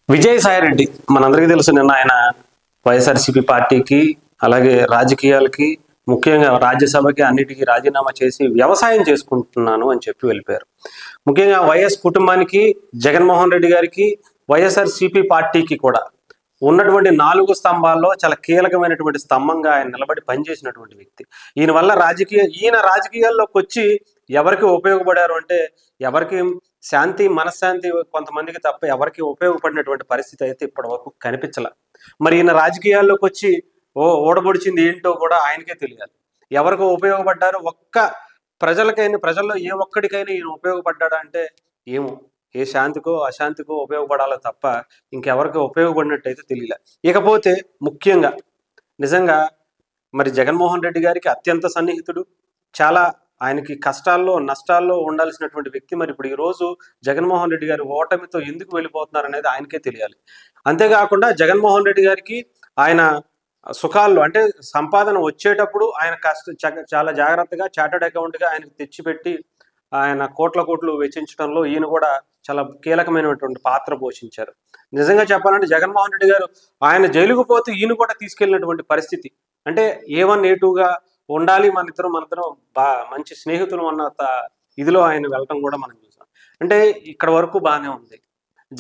విజయసాయిరెడ్డి మనందరికీ తెలుసు. నిన్న ఆయన వైఎస్ఆర్సీపీ పార్టీకి అలాగే రాజకీయాలకి ముఖ్యంగా రాజ్యసభకి అన్నిటికీ రాజీనామా చేసి వ్యవసాయం చేసుకుంటున్నాను అని చెప్పి వెళ్ళిపోయారు. ముఖ్యంగా వైఎస్ కుటుంబానికి, జగన్మోహన్ రెడ్డి గారికి, వైఎస్ఆర్సీపీ పార్టీకి కూడా ఉన్నటువంటి 4 స్తంభాల్లో చాలా కీలకమైనటువంటి స్తంభంగా ఆయన నిలబడి పనిచేసినటువంటి వ్యక్తి. ఈయన రాజకీయాల్లోకి వచ్చి ఎవరికి ఉపయోగపడారు అంటే ఎవరికి శాంతి మనశ్శాంతి కొంతమందికి తప్ప ఎవరికి ఉపయోగపడినటువంటి పరిస్థితి అయితే ఇప్పటి వరకు కనిపించలే. మరి ఈయన రాజకీయాల్లోకి వచ్చి ఓడబొడిచింది ఏంటో కూడా ఆయనకే తెలియాలి. ఎవరికి ఉపయోగపడ్డారు, ప్రజల్లో ఏ ఒక్కడికైనా ఈయన ఉపయోగపడ్డాడా అంటే ఏమో, ఏ శాంతికో అశాంతికో ఉపయోగపడాలో తప్ప ఇంకెవరికి ఉపయోగపడినట్టయితే తెలియలే. ఇకపోతే ముఖ్యంగా నిజంగా మరి జగన్మోహన్ రెడ్డి గారికి అత్యంత సన్నిహితుడు, చాలా ఆయనకి కష్టాల్లో నష్టాల్లో ఉండాల్సినటువంటి వ్యక్తి. మరి ఇప్పుడు ఈరోజు జగన్మోహన్ రెడ్డి గారి ఓటమితో ఎందుకు వెళ్ళిపోతున్నారు అనేది ఆయనకే తెలియాలి. అంతేకాకుండా జగన్మోహన్ రెడ్డి గారికి ఆయన సుఖాల్లో అంటే సంపాదన వచ్చేటప్పుడు ఆయన చాలా జాగ్రత్తగా చార్టర్డ్ అకౌంట్గా ఆయనకు తెచ్చిపెట్టి ఆయన కోట్లు వెచ్చించడంలో ఈయన కూడా చాలా కీలకమైనటువంటి పాత్ర పోషించారు. నిజంగా చెప్పాలంటే జగన్మోహన్ రెడ్డి గారు ఆయన జైలుకు పోతే ఈయన కూడా తీసుకెళ్ళినటువంటి పరిస్థితి. అంటే A1 A2గా ఉండాలి, మనిద్దరం మంచి స్నేహితులు అన్న ఇదిలో ఆయన వెళ్ళటం కూడా మనం చూసాం. అంటే ఇక్కడ వరకు బాగానే ఉంది.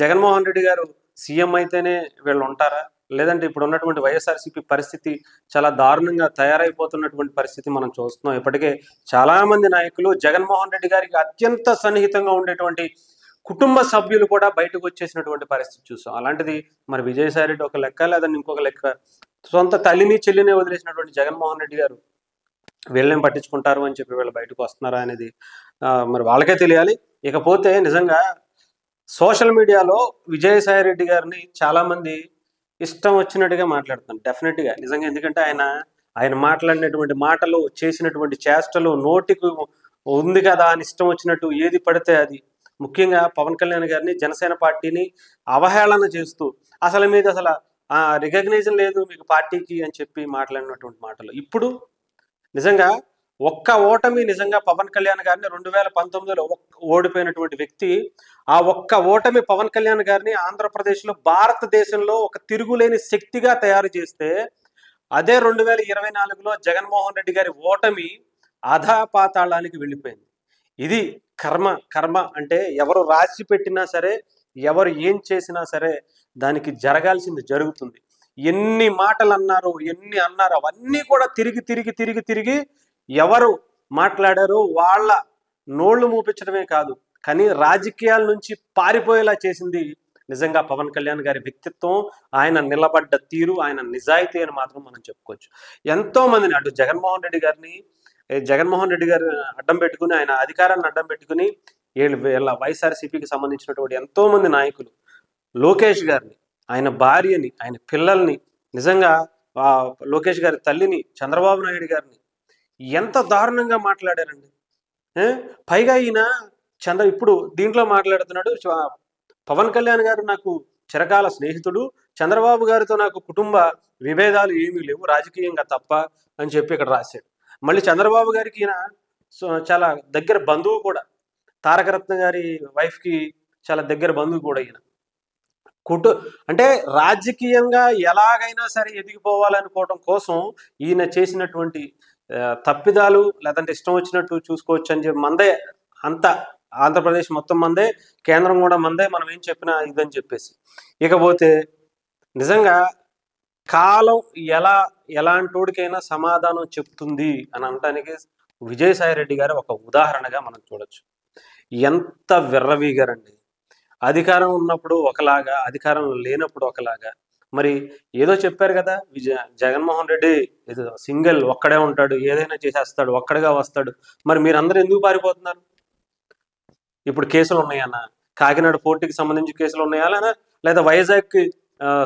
జగన్మోహన్ రెడ్డి గారు సీఎం అయితేనే వీళ్ళు ఉంటారా, లేదంటే ఇప్పుడు ఉన్నటువంటి వైఎస్ఆర్సీపీ పరిస్థితి చాలా దారుణంగా తయారైపోతున్నటువంటి పరిస్థితి మనం చూస్తున్నాం. ఇప్పటికే చాలా మంది నాయకులు జగన్మోహన్ రెడ్డి గారికి అత్యంత సన్నిహితంగా ఉండేటువంటి కుటుంబ సభ్యులు కూడా బయటకు వచ్చేసినటువంటి పరిస్థితి చూసాం. అలాంటిది మరి విజయసాయిరెడ్డి ఒక లెక్క, లేదంటే ఇంకొక లెక్క, సొంత తల్లిని చెల్లిని వదిలేసినటువంటి జగన్మోహన్ రెడ్డి గారు వీళ్ళేం పట్టించుకుంటారు అని చెప్పి వీళ్ళు బయటకు వస్తున్నారా అనేది మరి వాళ్ళకే తెలియాలి. ఇకపోతే నిజంగా సోషల్ మీడియాలో విజయసాయిరెడ్డి గారిని చాలా మంది ఇష్టం వచ్చినట్టుగా మాట్లాడుతాను డెఫినెట్గా నిజంగా. ఎందుకంటే ఆయన మాట్లాడినటువంటి మాటలు, చేసినటువంటి చేష్టలు నోటికి ఉంది కదా అని ఇష్టం వచ్చినట్టు ఏది పడితే అది, ముఖ్యంగా పవన్ కళ్యాణ్ గారిని, జనసేన పార్టీని అవహేళన చేస్తూ అసలు రికగ్నిషన్ లేదు మీకు పార్టీకి అని చెప్పి మాట్లాడినటువంటి మాటలు ఇప్పుడు నిజంగా ఒక్క ఓటమి, నిజంగా పవన్ కళ్యాణ్ గారిని 2019లో ఓడిపోయినటువంటి వ్యక్తి, ఆ ఒక్క ఓటమి పవన్ కళ్యాణ్ గారిని ఆంధ్రప్రదేశ్లో భారతదేశంలో ఒక తిరుగులేని శక్తిగా తయారు చేస్తే, అదే 2024లో జగన్మోహన్ రెడ్డి గారి ఓటమి అధపాతాళానికి వెళ్ళిపోయింది. ఇది కర్మ అంటే ఎవరు రాసి పెట్టినా సరే, ఎవరు ఏం చేసినా సరే దానికి జరగాల్సింది జరుగుతుంది. ఎన్ని మాటలు అన్నారు, ఎన్ని అన్నారు, అవన్నీ కూడా తిరిగి ఎవరు మాట్లాడారో వాళ్ళ నోళ్లు మూపించడమే కాదు, కానీ రాజకీయాల నుంచి పారిపోయేలా చేసింది నిజంగా పవన్ కళ్యాణ్ గారి వ్యక్తిత్వం, ఆయన నిలబడ్డ తీరు, ఆయన నిజాయితీ అని మాత్రం మనం చెప్పుకోవచ్చు. ఎంతో మందిని అటు జగన్మోహన్ రెడ్డి గారు అడ్డం పెట్టుకుని, ఆయన అధికారాన్ని అడ్డం పెట్టుకుని వీళ్ళ వైఎస్ఆర్సీపీకి సంబంధించినటువంటి ఎంతో మంది నాయకులు, లోకేష్ గారిని, ఆయన భార్యని, ఆయన పిల్లల్ని, నిజంగా లోకేష్ గారి తల్లిని, చంద్రబాబు నాయుడు గారిని ఎంత దారుణంగా మాట్లాడారండి. పైగా ఈయన ఇప్పుడు దీంట్లో మాట్లాడుతున్నాడు, పవన్ కళ్యాణ్ గారు నాకు చిరకాల స్నేహితుడు, చంద్రబాబు గారితో నాకు కుటుంబ విభేదాలు ఏమీ లేవు రాజకీయంగా తప్ప అని చెప్పి ఇక్కడ రాశాడు. మళ్ళీ చంద్రబాబు గారికి ఈయన చాలా దగ్గర బంధువు కూడా, తారకరత్న గారి వైఫ్కి చాలా దగ్గర బంధువు కూడా ఈయన. అంటే రాజకీయంగా ఎలాగైనా సరే ఎదిగిపోవాలనుకోవడం కోసం ఈయన చేసినటువంటి తప్పిదాలు, లేదంటే ఇష్టం వచ్చినట్టు చూసుకోవచ్చు అని చెప్పి మందే అంతా, ఆంధ్రప్రదేశ్ మొత్తం మందే, కేంద్రం కూడా మందే, మనం ఏం చెప్పినా ఇదని చెప్పేసి. ఇకపోతే నిజంగా కాలం ఎలాంటోడికైనా సమాధానం చెప్తుంది అని అనడానికి విజయసాయిరెడ్డి గారు ఒక ఉదాహరణగా మనం చూడొచ్చు. ఎంత విర్రవీగారండి. అధికారం ఉన్నప్పుడు ఒకలాగా, అధికారం లేనప్పుడు ఒకలాగా. మరి ఏదో చెప్పారు కదా, జగన్మోహన్ రెడ్డి ఏదో సింగిల్, ఒక్కడే ఉంటాడు, ఏదైనా చేసేస్తాడు, ఒక్కడిగా వస్తాడు. మరి మీరందరూ ఎందుకు పారిపోతున్నారు? ఇప్పుడు కేసులు ఉన్నాయన్నా, కాకినాడ పోర్టుకి సంబంధించి కేసులు ఉన్నాయా, లేదా వైజాగ్కి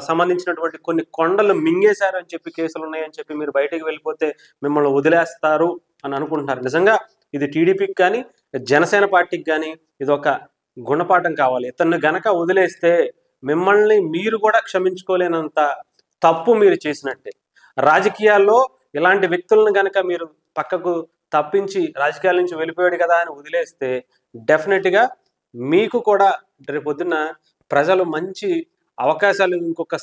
సంబంధించినటువంటి కొన్ని కొండలు మింగేశారు అని చెప్పి కేసులు ఉన్నాయని చెప్పి మీరు బయటికి వెళ్ళిపోతే మిమ్మల్ని వదిలేస్తారు అని అనుకుంటున్నారు. నిజంగా ఇది టీడీపీకి కానీ జనసేన పార్టీకి కానీ ఇది ఒక గుణపాఠం కావాలి. ఇతన్ని గనక వదిలేస్తే మిమ్మల్ని మీరు కూడా క్షమించుకోలేనంత తప్పు మీరు చేసినట్టే. రాజకీయాల్లో ఇలాంటి వ్యక్తులను గనక మీరు పక్కకు తప్పించి రాజకీయాల నుంచి వెళ్ళిపోయాడు కదా అని వదిలేస్తే డెఫినెట్గా మీకు కూడా రేపొద్దున ప్రజలు మంచి అవకాశాలు ఇంకొక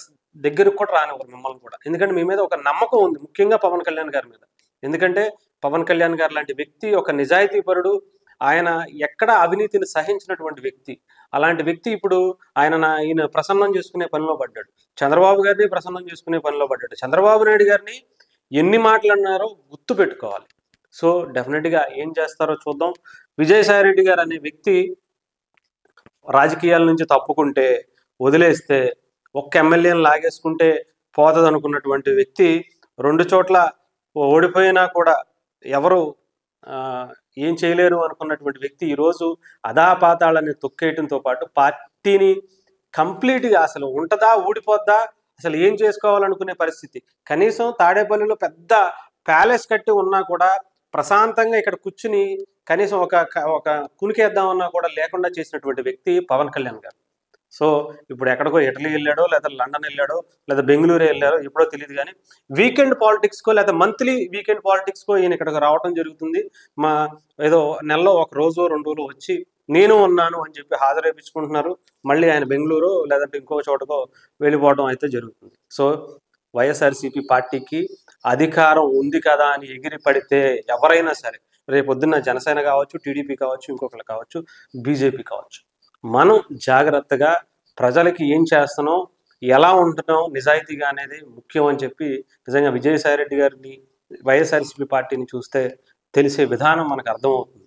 దగ్గరకు కూడా రానివ్వరు మిమ్మల్ని కూడా. ఎందుకంటే మీ మీద ఒక నమ్మకం ఉంది, ముఖ్యంగా పవన్ కళ్యాణ్ గారి మీద. ఎందుకంటే పవన్ కళ్యాణ్ గారు లాంటి వ్యక్తి ఒక నిజాయితీపరుడు. ఆయన ఎక్కడ అవినీతిని సహించినటువంటి వ్యక్తి. అలాంటి వ్యక్తి ఇప్పుడు ఈయన ప్రసన్నం చేసుకునే పనిలో పడ్డాడు. చంద్రబాబు గారిని ప్రసన్నం చేసుకునే పనిలో పడ్డాడు. చంద్రబాబు నాయుడు గారిని ఎన్ని మాటలు అన్నారో గుర్తు పెట్టుకోవాలి. సో డెఫినెట్గా ఏం చేస్తారో చూద్దాం. విజయసాయి రెడ్డి గారు అనే వ్యక్తి రాజకీయాల నుంచి తప్పుకుంటే, వదిలేస్తే, ఒక్క ఎమ్మెల్యేని లాగేసుకుంటే పోతుంది అనుకున్నటువంటి వ్యక్తి 2 చోట్ల ఓడిపోయినా కూడా ఎవరు ఏం చేయలేరు అనుకున్నటువంటి వ్యక్తి ఈరోజు అధాపాతాళాన్ని తొక్కేయటంతో పాటు పార్టీని కంప్లీట్గా అసలు ఉంటుందా ఊడిపోద్దా అసలు ఏం చేసుకోవాలనుకునే పరిస్థితి. కనీసం తాడేపల్లిలో పెద్ద ప్యాలెస్ కట్టి ఉన్నా కూడా ప్రశాంతంగా ఇక్కడ కూర్చుని కనీసం ఒక కునికేద్దామన్నా కూడా లేకుండా చేసినటువంటి వ్యక్తి పవన్ కళ్యాణ్ గారు. సో ఇప్పుడు ఎక్కడికో ఇటలీ వెళ్ళాడో, లేదా లండన్ వెళ్ళాడో, లేదా బెంగళూరు వెళ్ళాడో ఎప్పుడో తెలియదు. కానీ వీకెండ్ పాలిటిక్స్కో లేదా మంత్లీ వీకెండ్ పాలిటిక్స్కో ఈయన ఇక్కడికి రావడం జరుగుతుంది. ఏదో నెలలో 1 రోజు 2 రోజులు వచ్చి నేను ఉన్నాను అని చెప్పి హాజరేపించుకుంటున్నారు. మళ్ళీ ఆయన బెంగళూరు లేదంటే ఇంకో చోటకో వెళ్ళిపోవడం అయితే జరుగుతుంది. సో వైఎస్ఆర్సీపీ పార్టీకి అధికారం ఉంది కదా అని ఎగిరి పడితే ఎవరైనా సరే, రేపొద్దున్న జనసేన కావచ్చు, టీడీపీ కావచ్చు, ఇంకొకరు కావచ్చు, బీజేపీ కావచ్చు, మనం జాగ్రత్తగా ప్రజలకి ఏం చేస్తున్నాం, ఎలా ఉంటున్నాం నిజాయితీగా అనేది ముఖ్యం అని చెప్పి నిజంగా విజయసాయి రెడ్డి గారిని వైఎస్ఆర్సీపీ పార్టీని చూస్తే తెలిసే విధానం మనకు అర్థమవుతుంది.